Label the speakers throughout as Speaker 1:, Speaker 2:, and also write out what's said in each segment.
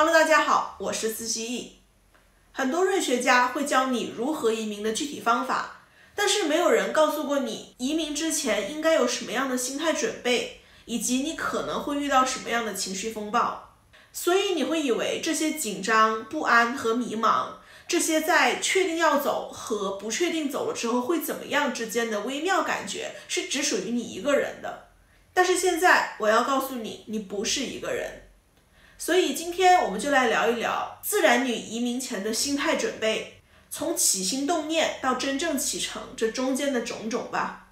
Speaker 1: Hello， 大家好，我是思希逸。很多瑞学家会教你如何移民的具体方法，但是没有人告诉过你移民之前应该有什么样的心态准备，以及你可能会遇到什么样的情绪风暴。所以你会以为这些紧张、不安和迷茫，这些在确定要走和不确定走了之后会怎么样之间的微妙感觉是只属于你一个人的。但是现在我要告诉你，你不是一个人。所以今天我们就来聊一聊自然女移民前的心态准备，从起心动念到真正启程这中间的种种吧。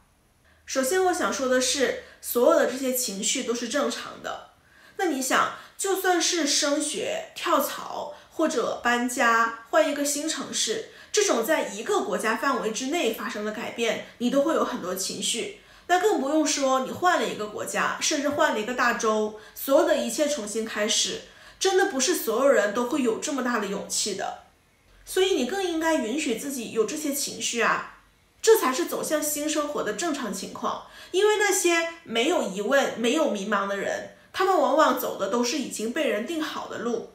Speaker 1: 首先我想说的是，所有的这些情绪都是正常的。那你想，就算是升学、跳槽或者搬家、换一个新城市，这种在一个国家范围之内发生的改变，你都会有很多情绪。那更不用说你换了一个国家，甚至换了一个大洲，所有的一切重新开始，真的不是所有人都会有这么大的勇气的。所以你更应该允许自己有这些情绪啊，这才是走向新生活的正常情况。因为那些没有疑问、没有迷茫的人，他们往往走的都是已经被人定好的路。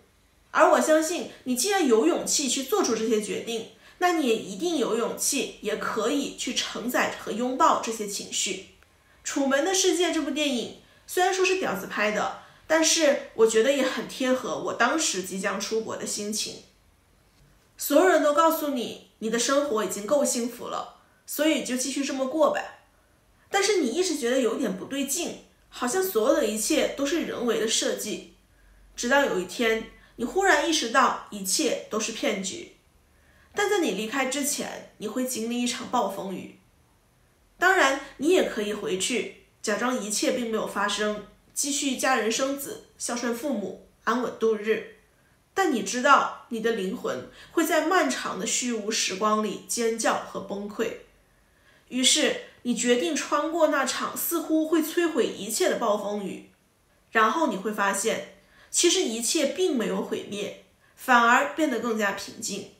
Speaker 1: 而我相信，你既然有勇气去做出这些决定，那你也一定有勇气，也可以去承载和拥抱这些情绪。《楚门的世界》这部电影虽然说是屌丝拍的，但是我觉得也很贴合我当时即将出国的心情。所有人都告诉你，你的生活已经够幸福了，所以就继续这么过呗。但是你一直觉得有点不对劲，好像所有的一切都是人为的设计。直到有一天，你忽然意识到一切都是骗局。但在你离开之前，你会经历一场暴风雨。当然，你也可以回去，假装一切并没有发生，继续嫁人生子，孝顺父母，安稳度日。但你知道，你的灵魂会在漫长的虚无时光里尖叫和崩溃。于是，你决定穿过那场似乎会摧毁一切的暴风雨。然后你会发现，其实一切并没有毁灭，反而变得更加平静。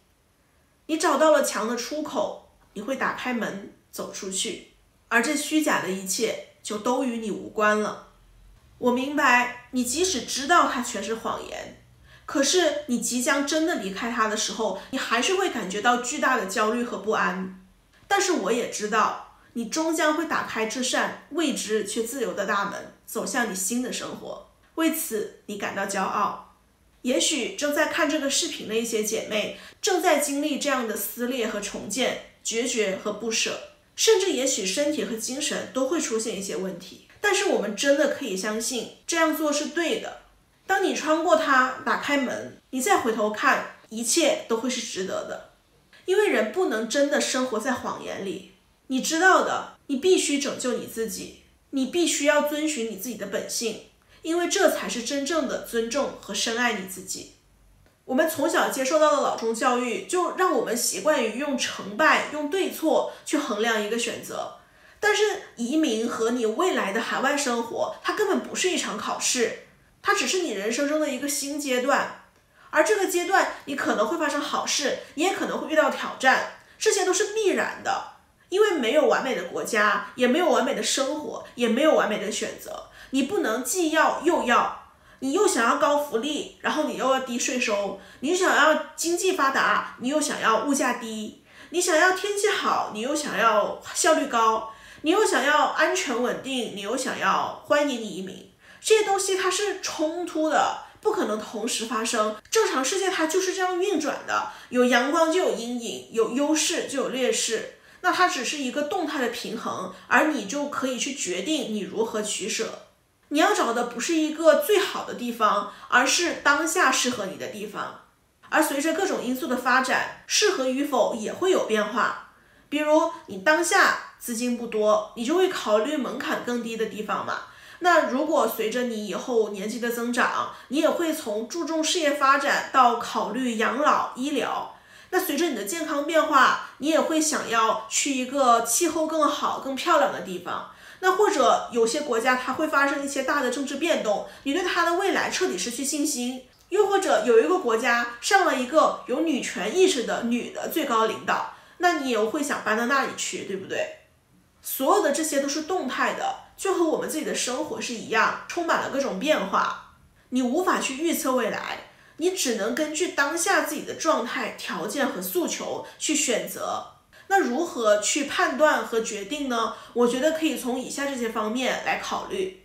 Speaker 1: 你找到了墙的出口，你会打开门走出去，而这虚假的一切就都与你无关了。我明白，你即使知道它全是谎言，可是你即将真的离开它的时候，你还是会感觉到巨大的焦虑和不安。但是我也知道，你终将会打开这扇未知却自由的大门，走向你新的生活。为此，你感到骄傲。也许正在看这个视频的一些姐妹，正在经历这样的撕裂和重建，决绝和不舍，甚至也许身体和精神都会出现一些问题。但是我们真的可以相信，这样做是对的。当你穿过它，打开门，你再回头看，一切都会是值得的。因为人不能真的生活在谎言里。你知道的，你必须拯救你自己，你必须要遵循你自己的本性。因为这才是真正的尊重和深爱你自己。我们从小接受到的老中教育，就让我们习惯于用成败、用对错去衡量一个选择。但是移民和你未来的海外生活，它根本不是一场考试，它只是你人生中的一个新阶段。而这个阶段，你可能会发生好事，你也可能会遇到挑战，这些都是必然的。因为没有完美的国家，也没有完美的生活，也没有完美的选择。你不能既要又要，你又想要高福利，然后你又要低税收，你想要经济发达，你又想要物价低，你想要天气好，你又想要效率高，你又想要安全稳定，你又想要欢迎移民。这些东西它是冲突的，不可能同时发生。正常世界它就是这样运转的，有阳光就有阴影，有优势就有劣势。那它只是一个动态的平衡，而你就可以去决定你如何取舍。你要找的不是一个最好的地方，而是当下适合你的地方。而随着各种因素的发展，适合与否也会有变化。比如你当下资金不多，你就会考虑门槛更低的地方嘛。那如果随着你以后年纪的增长，你也会从注重事业发展到考虑养老医疗。那随着你的健康变化，你也会想要去一个气候更好、更漂亮的地方。那或者有些国家它会发生一些大的政治变动，你对它的未来彻底失去信心。又或者有一个国家上了一个有女权意识的女的最高领导，那你也会想搬到那里去，对不对？所有的这些都是动态的，就和我们自己的生活是一样，充满了各种变化。你无法去预测未来，你只能根据当下自己的状态、条件和诉求去选择。那如何去判断和决定呢？我觉得可以从以下这些方面来考虑。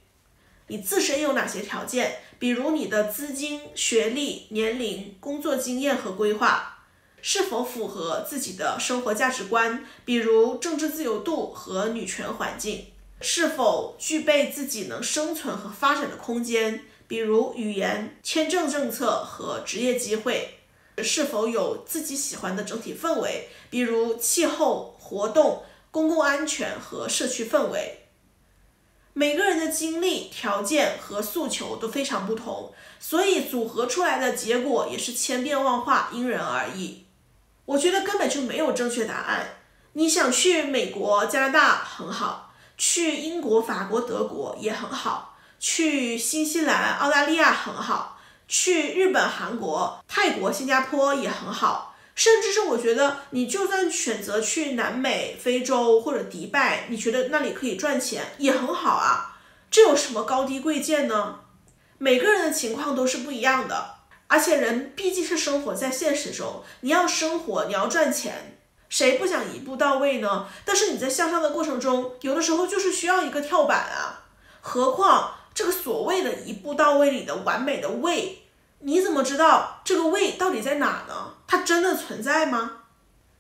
Speaker 1: 你自身有哪些条件？比如你的资金、学历、年龄、工作经验和规划，是否符合自己的生活价值观？比如政治自由度和女权环境，是否具备自己能生存和发展的空间？比如语言、签证政策和职业机会，是否有自己喜欢的整体氛围？比如气候、活动、公共安全和社区氛围。每个人的经历、条件和诉求都非常不同，所以组合出来的结果也是千变万化，因人而异。我觉得根本就没有正确答案。你想去美国、加拿大很好，去英国、法国、德国也很好，去新西兰、澳大利亚很好，去日本、韩国、泰国、新加坡也很好，甚至是我觉得你就算选择去南美、非洲或者迪拜，你觉得那里可以赚钱也很好啊，这有什么高低贵贱呢？每个人的情况都是不一样的，而且人毕竟是生活在现实中，你要生活，你要赚钱，谁不想一步到位呢？但是你在向上的过程中，有的时候就是需要一个跳板啊，何况这个所谓的一步到位里的完美的位，你怎么知道这个位到底在哪呢？它真的存在吗？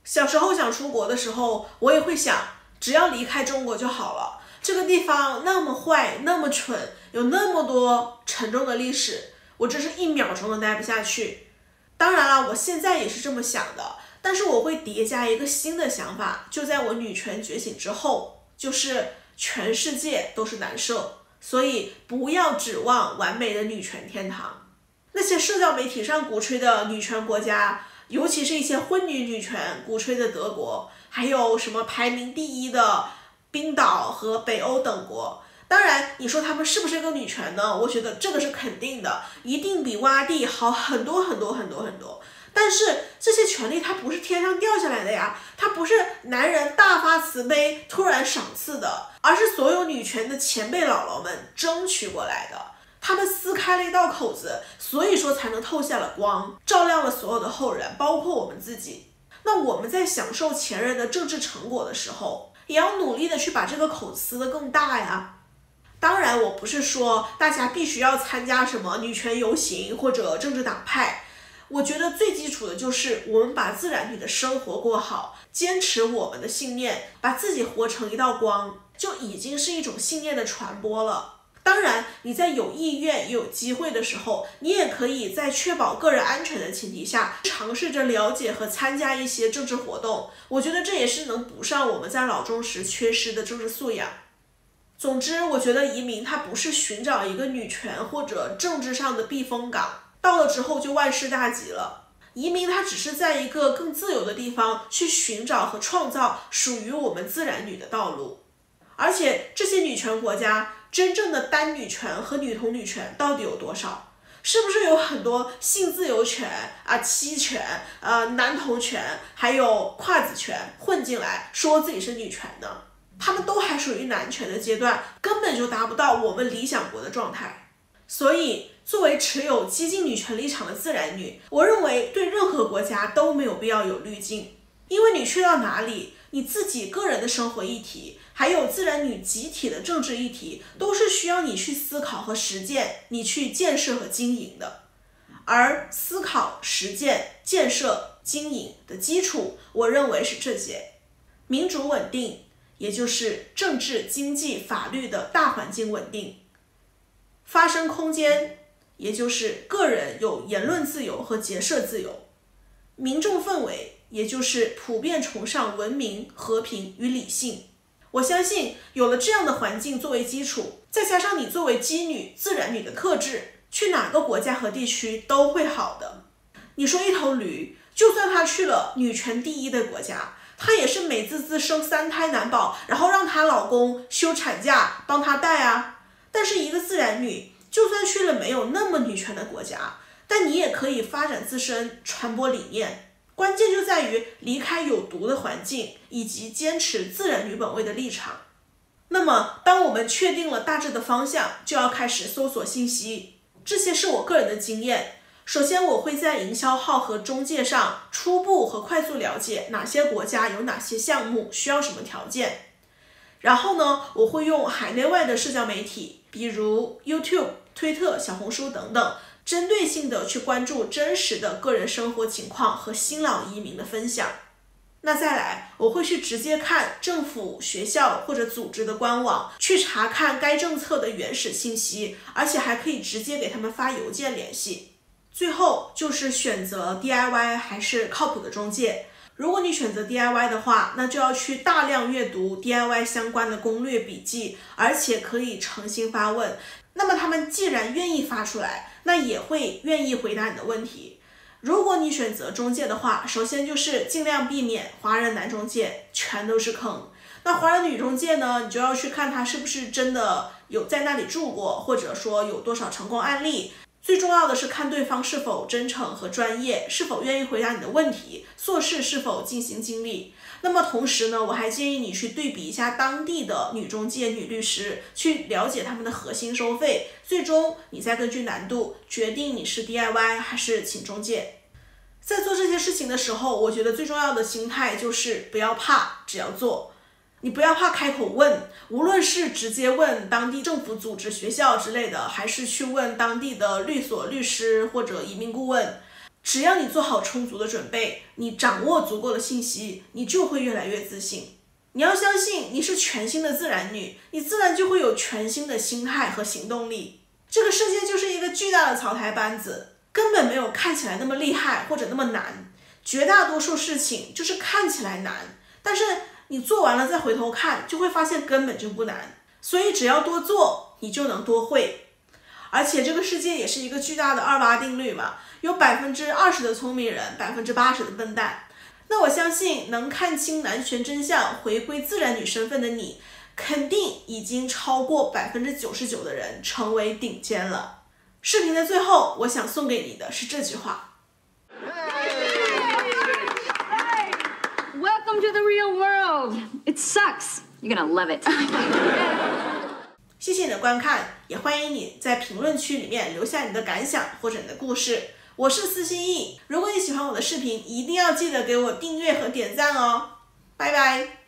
Speaker 1: 小时候想出国的时候，我也会想，只要离开中国就好了。这个地方那么坏，那么蠢，有那么多沉重的历史，我真是1秒钟都待不下去。当然了，我现在也是这么想的，但是我会叠加一个新的想法，就在我女权觉醒之后，就是全世界都是男社，所以不要指望完美的女权天堂。那些社交媒体上鼓吹的女权国家，尤其是一些婚女权鼓吹的德国，还有什么排名第1的冰岛和北欧等国，当然你说他们是不是一个女权呢？我觉得这个是肯定的，一定比洼地好很多很多很多很多。但是这些权利它不是天上掉下来的呀，它不是男人大发慈悲突然赏赐的，而是所有女权的前辈姥姥们争取过来的。他们撕开了一道口子，所以说才能透下了光，照亮了所有的后人，包括我们自己。那我们在享受前人的政治成果的时候，也要努力的去把这个口撕得更大呀。当然我不是说大家必须要参加什么女权游行或者政治党派，我觉得最基础的就是我们把自然女的生活过好，坚持我们的信念，把自己活成一道光，就已经是一种信念的传播了。当然你在有意愿也有机会的时候，你也可以在确保个人安全的前提下，尝试着了解和参加一些政治活动，我觉得这也是能补上我们在老中时缺失的政治素养。总之我觉得移民它不是寻找一个女权或者政治上的避风港，到了之后就万事大吉了。移民它只是在一个更自由的地方去寻找和创造属于我们自然女的道路。而且这些女权国家真正的单女权和女同女权到底有多少？是不是有很多性自由权啊、妻权、男同权还有跨子权混进来说自己是女权呢？他们都还属于男权的阶段，根本就达不到我们理想国的状态。所以作为持有激进女权立场的自然女，我认为对任何国家都没有必要有滤镜，因为你去到哪里，你自己个人的生活议题还有自然女集体的政治议题，都是需要你去思考和实践，你去建设和经营的。而思考、实践、建设、经营的基础，我认为是这些：民主稳定，也就是政治、经济、法律的大环境稳定；发声空间，也就是个人有言论自由和结社自由；民众氛围，也就是普遍崇尚文明、和平与理性。我相信有了这样的环境作为基础，再加上你作为基女、自然女的特质，去哪个国家和地区都会好的。你说一头驴，就算她去了女权第1的国家，她也是美滋滋生3胎难保，然后让她老公休产假帮她带啊。但是一个自然女，就算去了没有那么女权的国家，但你也可以发展自身，传播理念。关键就在于离开有毒的环境，以及坚持自然女本位的立场。那么当我们确定了大致的方向，就要开始搜索信息。这些是我个人的经验，首先，我会在营销号和中介上初步和快速了解哪些国家有哪些项目，需要什么条件。然后呢，我会用海内外的社交媒体，比如 YouTube、推特、小红书等等，针对性的去关注真实的个人生活情况和新老移民的分享。那再来，我会去直接看政府、学校或者组织的官网，去查看该政策的原始信息，而且还可以直接给他们发邮件联系。最后就是选择 DIY 还是靠谱的中介。如果你选择 DIY 的话，那就要去大量阅读 DIY 相关的攻略笔记，而且可以诚心发问。那么他们既然愿意发出来，那也会愿意回答你的问题。如果你选择中介的话，首先就是尽量避免华人男中介，全都是坑。那华人女中介呢，你就要去看他是不是真的有在那里住过，或者说有多少成功案例。最重要的是看对方是否真诚和专业，是否愿意回答你的问题，做事是否尽心尽力。那么同时呢，我还建议你去对比一下当地的女中介、女律师，去了解他们的核心收费，最终你再根据难度决定你是 DIY 还是请中介。在做这些事情的时候，我觉得最重要的心态就是不要怕，只要做。你不要怕开口问，无论是直接问当地政府组织、学校之类的，还是去问当地的律所、律师或者移民顾问，只要你做好充足的准备，你掌握足够的信息，你就会越来越自信。你要相信你是全新的自然女，你自然就会有全新的心态和行动力。这个世界就是一个巨大的草台班子，根本没有看起来那么厉害或者那么难，绝大多数事情就是看起来难，但是你做完了再回头看，就会发现根本就不难。所以只要多做，你就能多会。而且这个世界也是一个巨大的2·8定律嘛，有20%的聪明人，80%的笨蛋。那我相信能看清男权真相，回归自然女身份的你，肯定已经超过99%的人成为顶尖了。视频的最后，我想送给你的是这句话。
Speaker 2: Welcome to the real world. It sucks. You're gonna love it.
Speaker 1: 谢谢你的观看，也欢迎你在评论区里面留下你的感想或者你的故事。我是司心意，如果你喜欢我的视频，一定要记得给我订阅和点赞哦。拜拜。